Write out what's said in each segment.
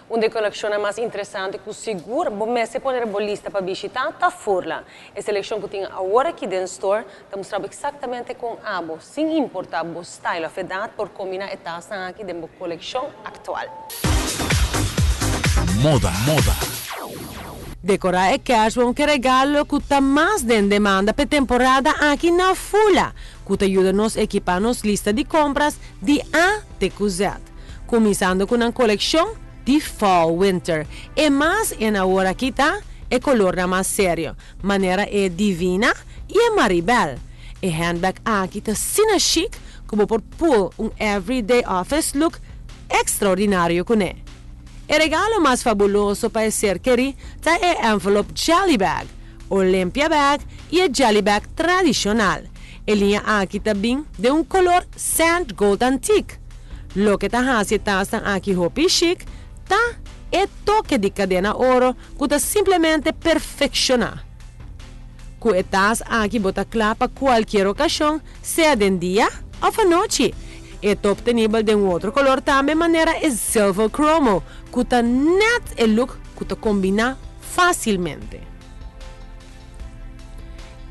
Uma coleção mais interessante que seguro, bom, se pode ser lista para visitar, está fora. A seleção que tem agora aqui dentro do store, está mostrando exatamente com abo, sem importar o style of edad, por combinar a taça aqui dentro da coleção atual. Moda. Decorar é casual que regalo que está mais de demanda para temporada aqui na Fula, que ajuda nos a equipar nos lista de compras de A até Z. Começando com uma coleção de Fall Winter. E mais em hora que está, é color mais sério, maneira é divina e é maribel. E handbag aqui está sina chic, como por pôr everyday office look extraordinário com ele. O regalo mais fabuloso para ser querido é o envelope Jelly Bag, Olympia Bag e a Jelly Bag tradicional. A linha aqui também de color Sand Gold Antique. Lo que está aqui hopi chic, tá é toque de cadena ouro que está simplesmente perfeccionado. Que estás aqui bota claro para qualquer ocasião, seja de dia ou de noite. É obtenível de outro color também, maneira é silver chromo, que está net e look que está combina facilmente.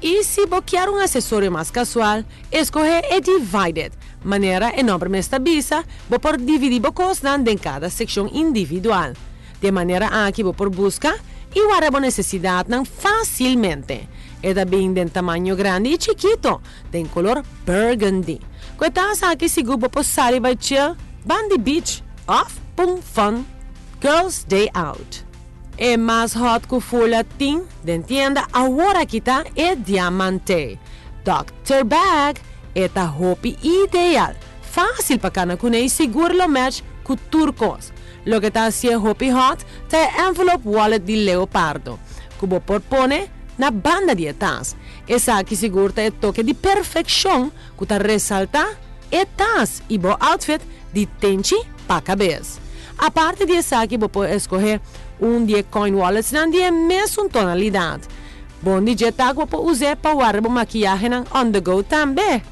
E se você quer acessório mais casual, escolhe a Divided, maneira enormemente bisa, você pode dividir o custo em cada secção individual. De maneira que você busca e guarda a necessidade facilmente. É também de tamanho grande e chiquito, de color burgundy. Quantas aqui seguro por sair vai chill, Bandy Beach, off, pum, fun, girls day out. É mais hot que full latim, de tienda agora que tá é diamante. Dr. Bag é a roupa ideal, fácil para cana com e seguro lo match com turcos. Lo que tá assim roupa hot, tá envelope wallet de leopardo, que você pode pôr na banda de atrás. Essa aqui segura é toque de perfeição que está ressalta e tas e bom outfit de tenchi para cabeça. A parte de essa aqui você pode escolher de coin wallets de mesma tonalidade. Bom dia tá que pode usar para guardar maquiagem on the go também.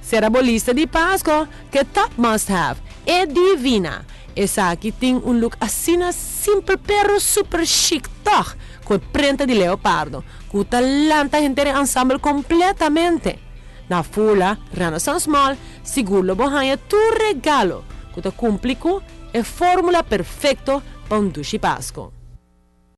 Será a lista de Páscoa que top must have é divina. Essa aqui tem look assim simples pero super chic toch, com prenda de leopardo, com talanta inteira ensemble completamente. Na Fula, Renaissance Mall, seguro você tu regalo, que te cumpre com a fórmula perfeita para duche Páscoa.